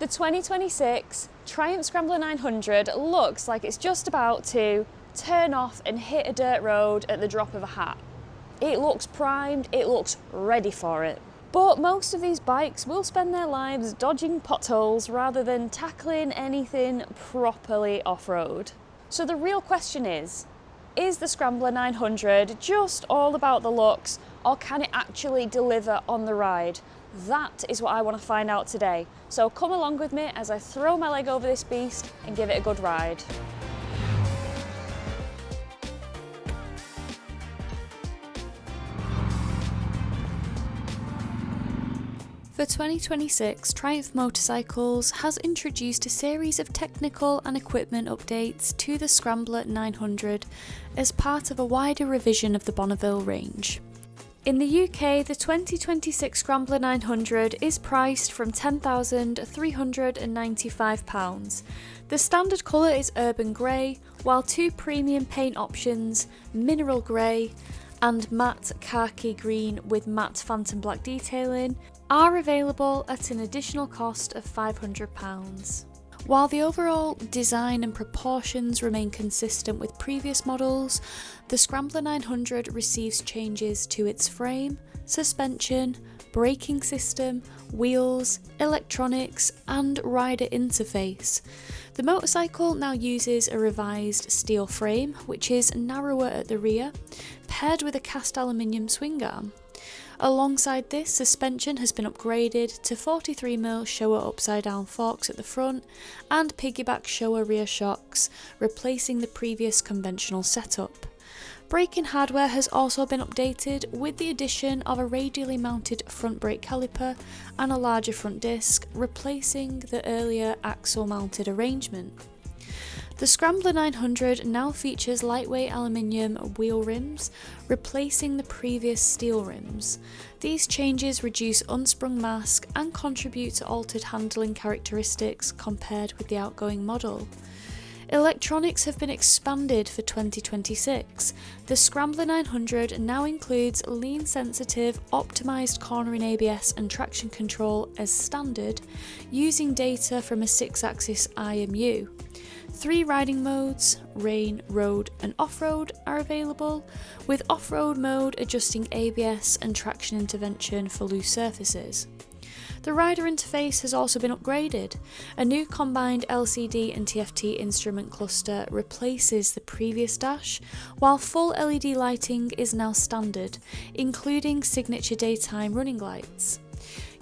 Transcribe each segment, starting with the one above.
The 2026 Triumph Scrambler 900 looks like it's just about to turn off and hit a dirt road at the drop of a hat. It looks primed, it looks ready for it. But most of these bikes will spend their lives dodging potholes rather than tackling anything properly off-road. So the real question is the Scrambler 900 just all about the looks, or can it actually deliver on the ride? That is what I want to find out today. So come along with me as I throw my leg over this beast and give it a good ride. For 2026, Triumph Motorcycles has introduced a series of technical and equipment updates to the Scrambler 900 as part of a wider revision of the Bonneville range. In the UK, the 2026 Scrambler 900 is priced from £10,395. The standard colour is urban grey, while two premium paint options, mineral grey and matte khaki green with matte phantom black detailing, are available at an additional cost of £500. While the overall design and proportions remain consistent with previous models, the Scrambler 900 receives changes to its frame, suspension, braking system, wheels, electronics and rider interface. The motorcycle now uses a revised steel frame, which is narrower at the rear, paired with a cast aluminium swing arm. Alongside this, suspension has been upgraded to 43mm Showa upside down forks at the front and piggyback Showa rear shocks, replacing the previous conventional setup. Braking hardware has also been updated with the addition of a radially mounted front brake caliper and a larger front disc, replacing the earlier axle mounted arrangement. The Scrambler 900 now features lightweight aluminium wheel rims, replacing the previous steel rims. These changes reduce unsprung mass and contribute to altered handling characteristics compared with the outgoing model. Electronics have been expanded for 2026. The Scrambler 900 now includes lean-sensitive, optimised cornering ABS and traction control as standard, using data from a 6-axis IMU. 3 riding modes, rain, road and off-road, are available, with off-road mode adjusting ABS and traction intervention for loose surfaces. The rider interface has also been upgraded. A new combined LCD and TFT instrument cluster replaces the previous dash, while full LED lighting is now standard, including signature daytime running lights.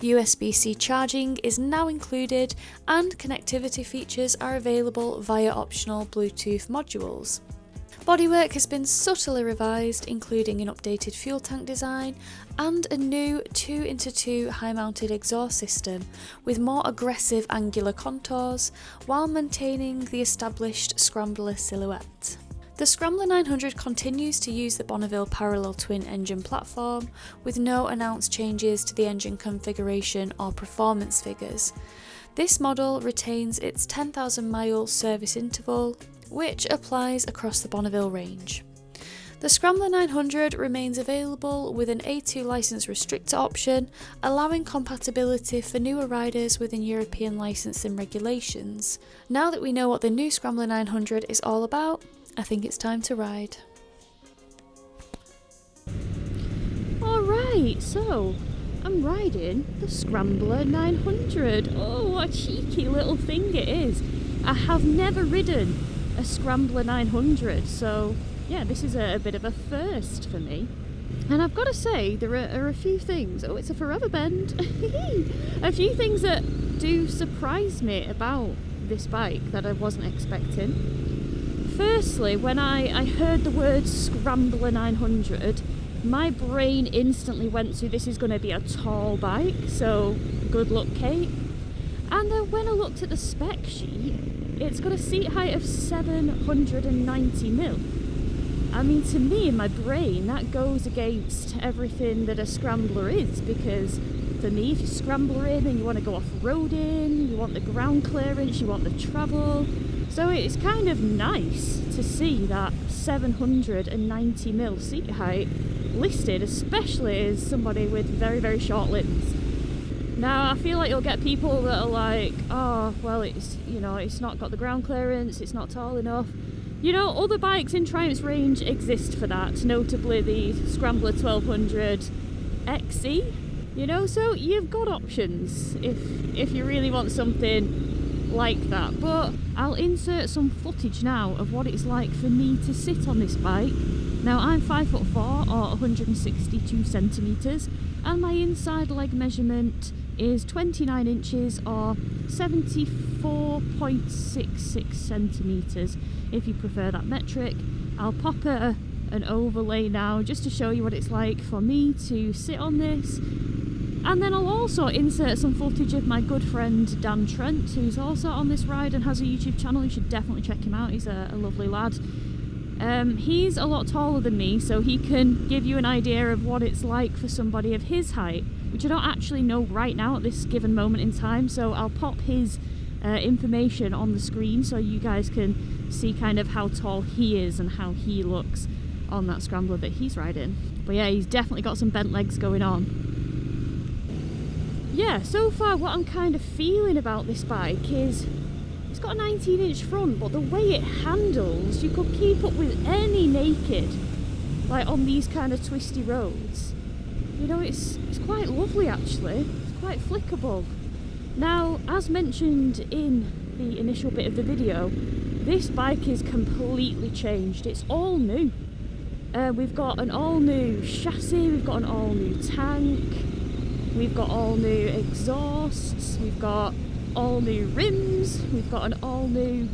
USB-C charging is now included and connectivity features are available via optional Bluetooth modules. Bodywork has been subtly revised, including an updated fuel tank design and a new 2x2 high-mounted exhaust system with more aggressive angular contours while maintaining the established Scrambler silhouette. The Scrambler 900 continues to use the Bonneville parallel twin engine platform, with no announced changes to the engine configuration or performance figures. This model retains its 10,000 mile service interval, which applies across the Bonneville range. The Scrambler 900 remains available with an A2 licence restrictor option, allowing compatibility for newer riders within European licensing regulations. Now that we know what the new Scrambler 900 is all about, I think it's time to ride. Alright, so I'm riding the Scrambler 900. Oh, what a cheeky little thing it is. I have never ridden a Scrambler 900, so yeah, this is a bit of a first for me. And I've got to say, there are a few things, oh, it's a forever bend, a few things that do surprise me about this bike that I wasn't expecting. Firstly, when I heard the word Scrambler 900, my brain instantly went to this is going to be a tall bike, so good luck, Kate. And then when I looked at the spec sheet, it's got a seat height of 790mm. I mean, to me, in my brain, that goes against everything that a Scrambler is, because for me, if you scrambler in and you want to go off-roading, you want the ground clearance, you want the travel. So it's kind of nice to see that 790mm seat height listed, especially as somebody with very, very short limbs. Now I feel like you'll get people that are like, oh well, it's, you know, it's not got the ground clearance, it's not tall enough. You know, other bikes in Triumph's range exist for that, notably the Scrambler 1200 XE. You know, so you've got options if you really want something like that. But I'll insert some footage now of what it's like for me to sit on this bike. Now I'm 5'4" or 162 centimetres, and my inside leg measurement is 29 inches or 74.66 centimetres if you prefer that metric. I'll pop an overlay now just to show you what it's like for me to sit on this. And then I'll also insert some footage of my good friend Dan Trent, who's also on this ride and has a YouTube channel. You should definitely check him out, he's a lovely lad. He's a lot taller than me, so he can give you an idea of what it's like for somebody of his height, which I don't actually know right now at this given moment in time, so I'll pop his information on the screen so you guys can see kind of how tall he is and how he looks on that Scrambler that he's riding. But yeah, he's definitely got some bent legs going on. Yeah, so far what I'm kind of feeling about this bike is it's got a 19-inch front, but the way it handles, you could keep up with any naked, like on these kind of twisty roads. You know, it's quite lovely actually, it's quite flickable. Now, as mentioned in the initial bit of the video, this bike is completely changed, it's all new. We've got an all new chassis, we've got an all new tank, we've got all new exhausts, we've got all new rims, we've got an all new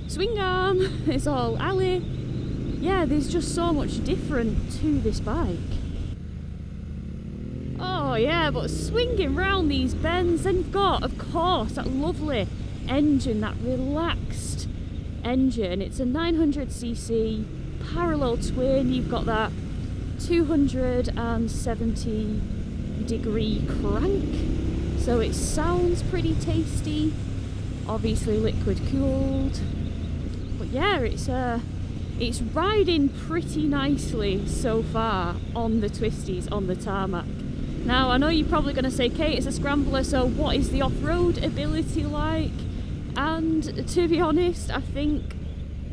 swing arm, it's all alley. Yeah, there's just so much different to this bike. Oh yeah, but swinging round these bends, then you've got, of course, that lovely engine, that relaxed engine. It's a 900cc parallel twin, you've got that 270 degree crank, so it sounds pretty tasty, obviously liquid cooled. But yeah, it's riding pretty nicely so far on the twisties on the tarmac. Now I know you're probably going to say, Kate, it's a Scrambler, so what is the off-road ability like? And to be honest, I think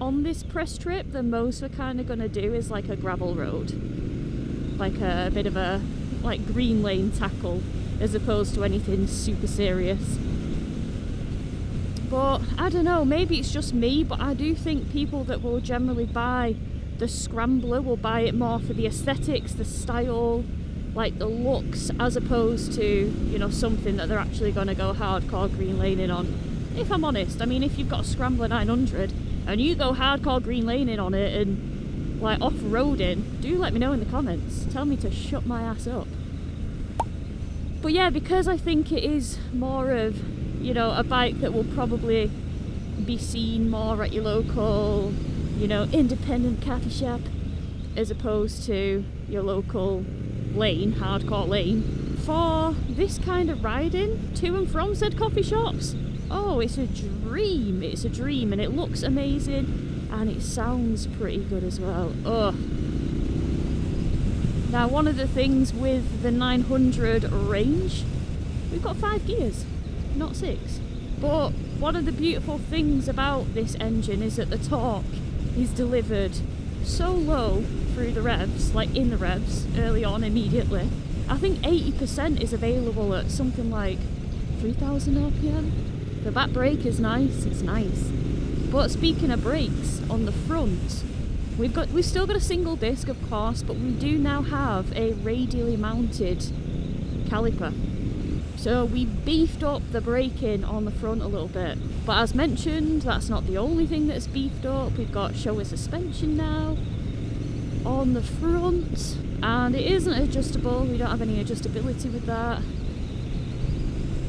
on this press trip the most we're kind of going to do is like a gravel road, like a bit of a like green lane tackle, as opposed to anything super serious. But I don't know, maybe it's just me, but I do think people that will generally buy the Scrambler will buy it more for the aesthetics, the style, like the looks, as opposed to, you know, something that they're actually going to go hardcore green laning on. If I'm honest, I mean, if you've got a Scrambler 900 and you go hardcore green laning on it and like off-roading, do let me know in the comments. Tell me to shut my ass up. But yeah, because I think it is more of, you know, a bike that will probably be seen more at your local, you know, independent coffee shop, as opposed to your local lane, hardcore lane. For this kind of riding to and from said coffee shops, oh, it's a dream, and it looks amazing and it sounds pretty good as well. Ugh. Now, one of the things with the 900 range, we've got 5 gears, not 6. But one of the beautiful things about this engine is that the torque is delivered so low through the revs, like in the revs, early on, immediately. I think 80% is available at something like 3000 RPM. The back brake is nice, it's nice. But speaking of brakes, on the front, we've still got a single disc, of course, but we do now have a radially mounted caliper. So we beefed up the braking on the front a little bit. But as mentioned, that's not the only thing that's beefed up. We've got Showa suspension now on the front, and it isn't adjustable. We don't have any adjustability with that.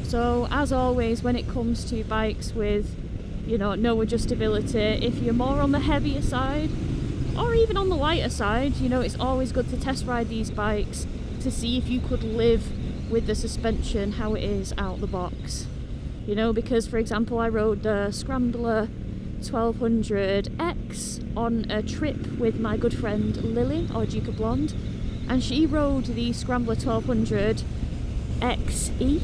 So as always, when it comes to bikes with, you know, no adjustability, if you're more on the heavier side or even on the lighter side, you know, it's always good to test ride these bikes to see if you could live with the suspension how it is out the box. You know, because for example, I rode the Scrambler 1200X on a trip with my good friend Lily, or Duke of Blonde, and she rode the Scrambler 1200 XE,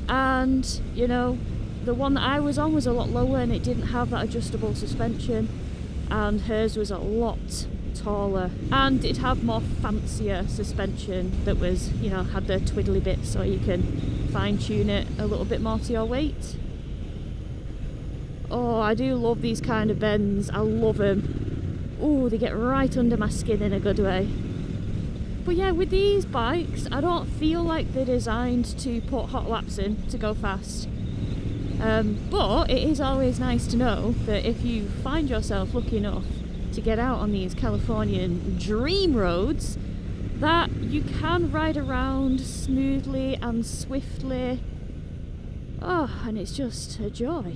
and you know, the one that I was on was a lot lower and it didn't have that adjustable suspension, and hers was a lot taller, and it'd have more fancier suspension that was, you know, had the twiddly bits so you can fine tune it a little bit more to your weight. Oh, I do love these kind of bends. I love them. Oh, they get right under my skin in a good way. But yeah, with these bikes, I don't feel like they're designed to put hot laps in to go fast. But it is always nice to know that if you find yourself lucky enough to get out on these Californian dream roads, that you can ride around smoothly and swiftly. Oh, and it's just a joy.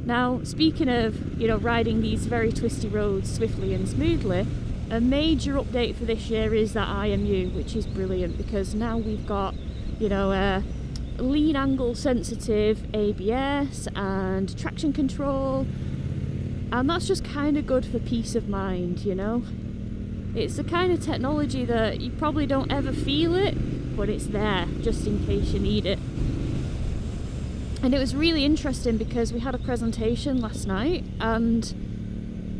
Now, speaking of, you know, riding these very twisty roads swiftly and smoothly, a major update for this year is that IMU, which is brilliant because now we've got, you know, lean angle sensitive ABS and traction control, and that's just kind of good for peace of mind, you know. It's the kind of technology that you probably don't ever feel it, but it's there just in case you need it. And it was really interesting because we had a presentation last night, and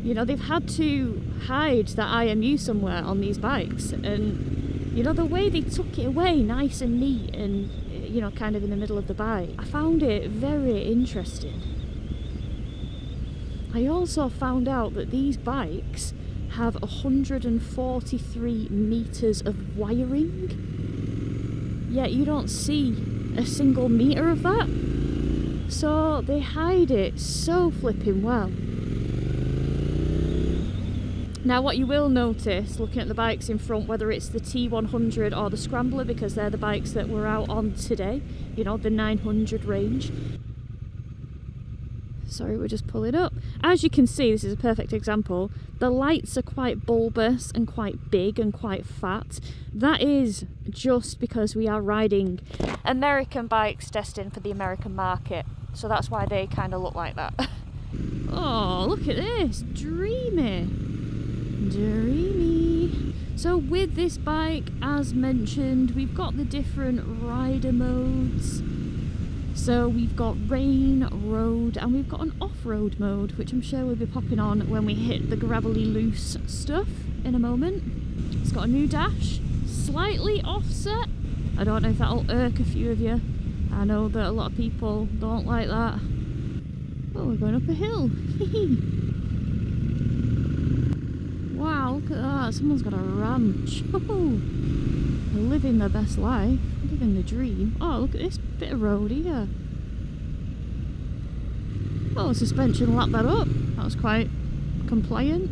you know, they've had to hide that IMU somewhere on these bikes, and you know, the way they took it away nice and neat and, you know, kind of in the middle of the bike, I found it very interesting. I also found out that these bikes have 143 meters of wiring, yet you don't see a single meter of that. So they hide it so flipping well. Now what you will notice looking at the bikes in front, whether it's the T100 or the Scrambler, because they're the bikes that we're out on today, you know, the 900 range. Sorry, we're just pulling up. As you can see, this is a perfect example. The lights are quite bulbous and quite big and quite fat. That is just because we are riding American bikes destined for the American market. So that's why they kind of look like that. Oh, look at this. Dreamy. Dreamy. So with this bike, as mentioned, we've got the different rider modes. So we've got rain, road, and we've got an off-road mode, which I'm sure we'll be popping on when we hit the gravelly loose stuff in a moment. It's got a new dash, slightly offset. I don't know if that'll irk a few of you. I know that a lot of people don't like that. Oh, we're going up a hill. Wow, look at that. Someone's got a ranch. Oh, they're living their best life. Living the dream. Oh, look at this bit of road here. Oh, the suspension lapped that up. That was quite compliant.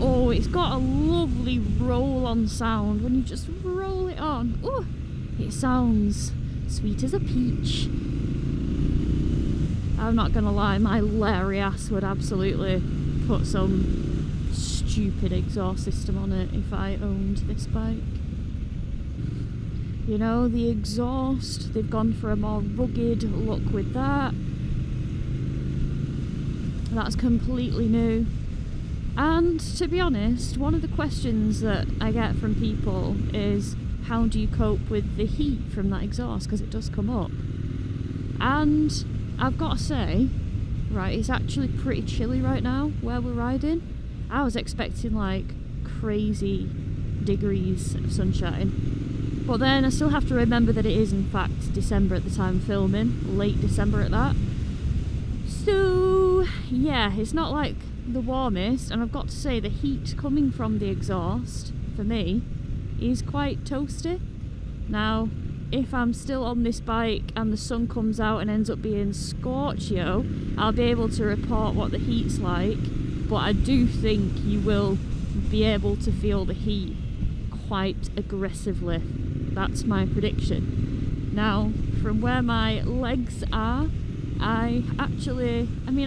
Oh, it's got a lovely roll-on sound when you just roll it on. Oh, it sounds sweet as a peach. I'm not gonna lie, my Larry ass would absolutely put some stupid exhaust system on it if I owned this bike. You know, the exhaust, they've gone for a more rugged look with that. That's completely new. And to be honest, one of the questions that I get from people is, how do you cope with the heat from that exhaust? Because it does come up. And I've got to say, right, it's actually pretty chilly right now where we're riding. I was expecting like crazy degrees of sunshine. But then I still have to remember that it is in fact December at the time of filming, late December at that. So yeah, it's not like the warmest, and I've got to say the heat coming from the exhaust, for me, is quite toasty. Now, if I'm still on this bike and the sun comes out and ends up being scorchio, I'll be able to report what the heat's like, but I do think you will be able to feel the heat quite aggressively. That's my prediction. Now, from where my legs are, I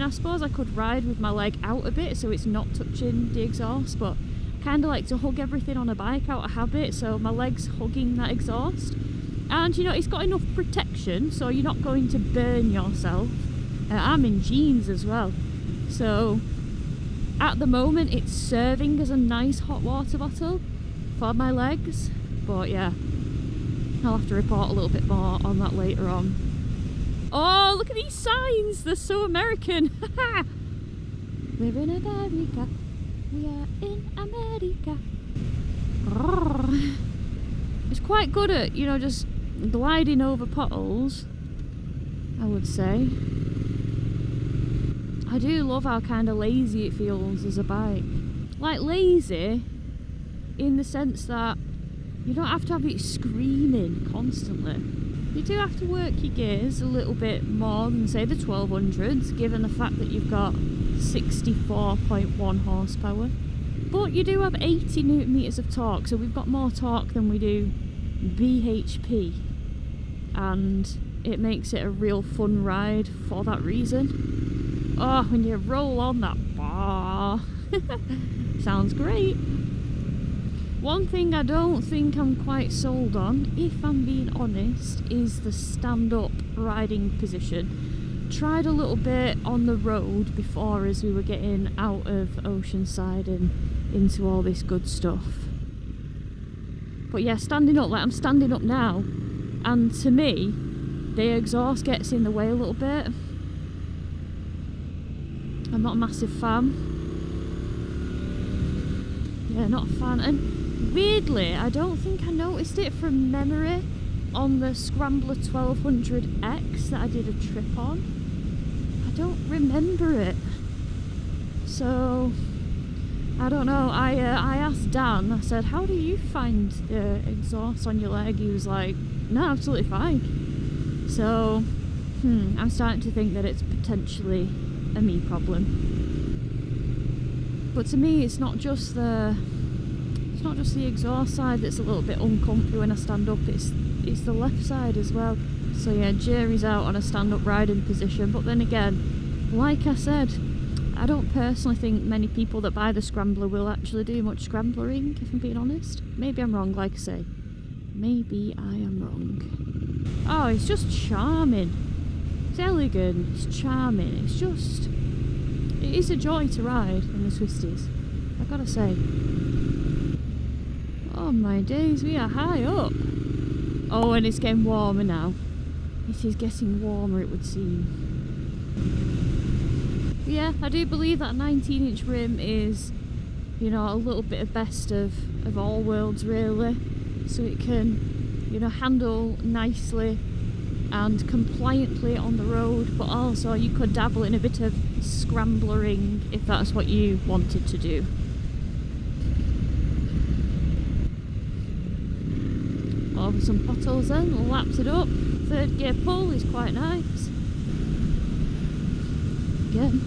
suppose I could ride with my leg out a bit so it's not touching the exhaust, but I kind of like to hug everything on a bike out of habit, so my leg's hugging that exhaust. And you know, it's got enough protection so you're not going to burn yourself. I'm in jeans as well, so at the moment it's serving as a nice hot water bottle for my legs. But yeah, I'll have to report a little bit more on that later on. Oh, look at these signs! They're so American! We're in America. We are in America. It's quite good at, you know, just gliding over potholes, I would say. I do love how kind of lazy it feels as a bike. Like lazy in the sense that you don't have to have it screaming constantly. You do have to work your gears a little bit more than say the 1200s, given the fact that you've got 64.1 horsepower. But you do have 80 newton meters of torque, so we've got more torque than we do bhp. And it makes it a real fun ride for that reason. Oh, when you roll on that bar. Sounds great. One thing I don't think I'm quite sold on, if I'm being honest, is the stand-up riding position. Tried a little bit on the road before as we were getting out of Oceanside and into all this good stuff. But yeah, standing up, like I'm standing up now, and to me, the exhaust gets in the way a little bit. I'm not a massive fan. Yeah, not a fan. And weirdly, I don't think I noticed it from memory on the Scrambler 1200X that I did a trip on. I don't remember it. So, I don't know. I asked Dan, I said, how do you find the exhaust on your leg? He was like, no, absolutely fine. So, I'm starting to think that it's potentially a me problem. But to me, it's not just the exhaust side that's a little bit uncomfy when I stand up, it's the left side as well. So yeah, jury's out on a stand-up riding position. But then again, like I said, I don't personally think many people that buy the Scrambler will actually do much scramblering, if I'm being honest. Maybe I'm wrong, like I say. Maybe I am wrong. Oh, it's just charming. It's elegant, it's charming, it is a joy to ride in the Swisties, I've got to say. Oh my days, we are high up. Oh, and it's getting warmer now. It is getting warmer, it would seem. But yeah, I do believe that 19-inch rim is, you know, a little bit of best of all worlds, really. So it can, you know, handle nicely and compliantly on the road, but also you could dabble in a bit of scramblering if that's what you wanted to do. Over some potholes then, lapped it up. Third gear pull is quite nice. Again,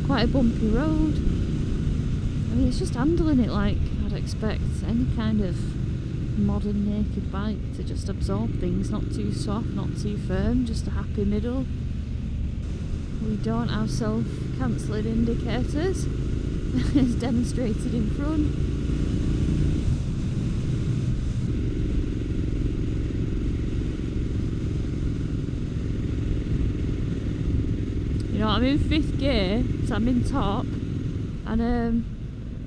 quite a bumpy road. I mean, it's just handling it like I'd expect any kind of modern naked bike to just absorb things, not too soft, not too firm, just a happy middle. We don't have self-cancelling indicators as demonstrated in front. You know, I'm in 5th gear, so I'm in top, and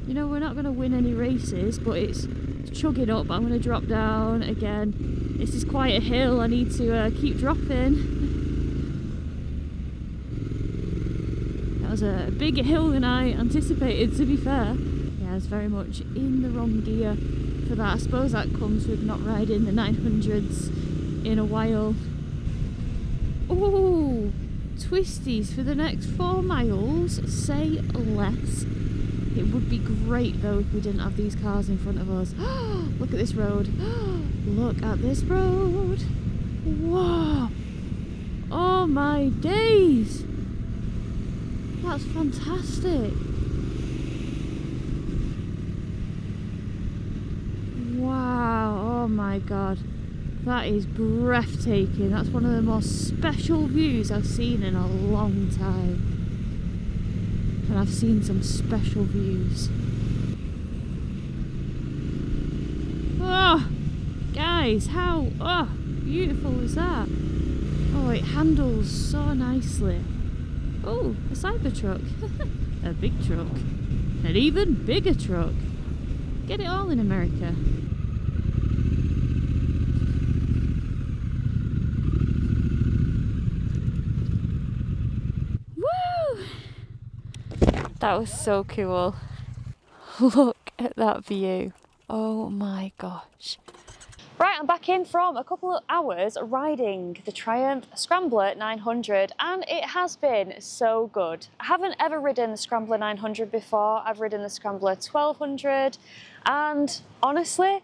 you know, we're not going to win any races, but it's chugging up. I'm going to drop down again. This is quite a hill, I need to keep dropping. That was a bigger hill than I anticipated, to be fair. Yeah, I was very much in the wrong gear for that. I suppose that comes with not riding the 900s in a while. Oh, twisties for the next 4 miles, say less. It would be great though if we didn't have these cars in front of us. Look at this road. Look at this road. Whoa. Oh my days. That's fantastic. Wow. Oh my god. That is breathtaking. That's one of the most special views I've seen in a long time. And I've seen some special views. Oh, guys, how beautiful is that? Oh, it handles so nicely. Oh, a Cybertruck. A big truck. An even bigger truck. Get it all in America. That was so cool. Look at that view. Oh my gosh. Right, I'm back in from a couple of hours riding the Triumph Scrambler 900 and it has been so good. I haven't ever ridden the Scrambler 900 before. I've ridden the Scrambler 1200 and honestly,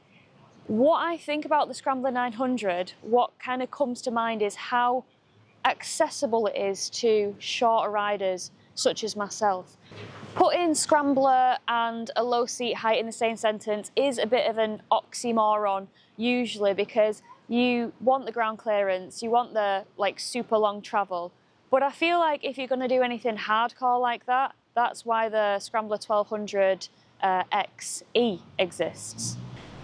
what I think about the Scrambler 900, what kind of comes to mind is how accessible it is to shorter riders such as myself. Putting Scrambler and a low seat height in the same sentence is a bit of an oxymoron usually because you want the ground clearance, you want the like super long travel. But I feel like if you're going to do anything hardcore like that, that's why the Scrambler 1200 XE exists.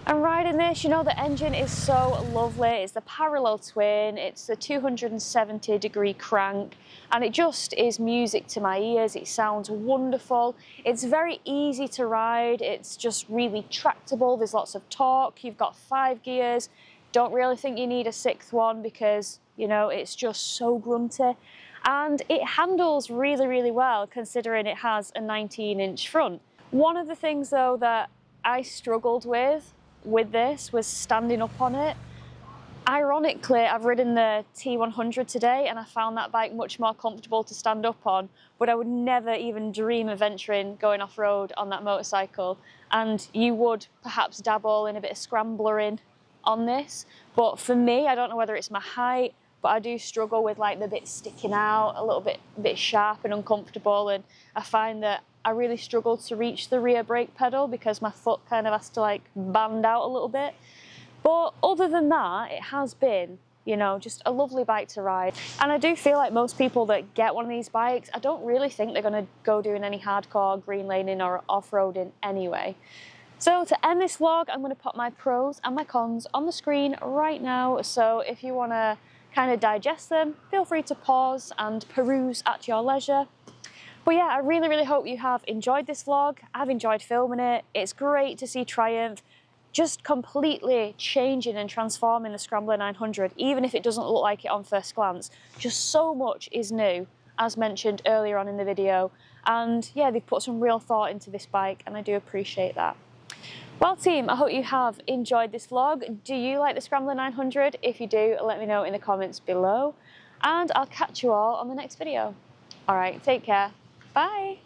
And riding this, you know, the engine is so lovely. It's the parallel twin, it's the 270-degree crank, and it just is music to my ears. It sounds wonderful. It's very easy to ride. It's just really tractable. There's lots of torque. You've got 5 gears. Don't really think you need a 6th one because, you know, it's just so grunty. And it handles really, really well considering it has a 19-inch front. One of the things, though, that I struggled with this was standing up on it. Ironically, I've ridden the T100 today and I found that bike much more comfortable to stand up on, but I would never even dream of venturing going off-road on that motorcycle. And you would perhaps dabble in a bit of scrambling on this, but for me, I don't know whether it's my height, but I do struggle with like the bit sticking out, a little bit sharp and uncomfortable, and I find that I really struggle to reach the rear brake pedal because my foot kind of has to like band out a little bit. But other than that, it has been, you know, just a lovely bike to ride. And I do feel like most people that get one of these bikes, I don't really think they're going to go doing any hardcore green laning or off-roading anyway. So to end this vlog, I'm going to put my pros and my cons on the screen right now. So if you want to kind of digest them, feel free to pause and peruse at your leisure. But yeah, I really, really hope you have enjoyed this vlog. I've enjoyed filming it. It's great to see Triumph just completely changing and transforming the Scrambler 900, even if it doesn't look like it on first glance. Just so much is new, as mentioned earlier on in the video. And yeah, they've put some real thought into this bike, and I do appreciate that. Well, team, I hope you have enjoyed this vlog. Do you like the Scrambler 900? If you do, let me know in the comments below. And I'll catch you all on the next video. All right, take care. Bye.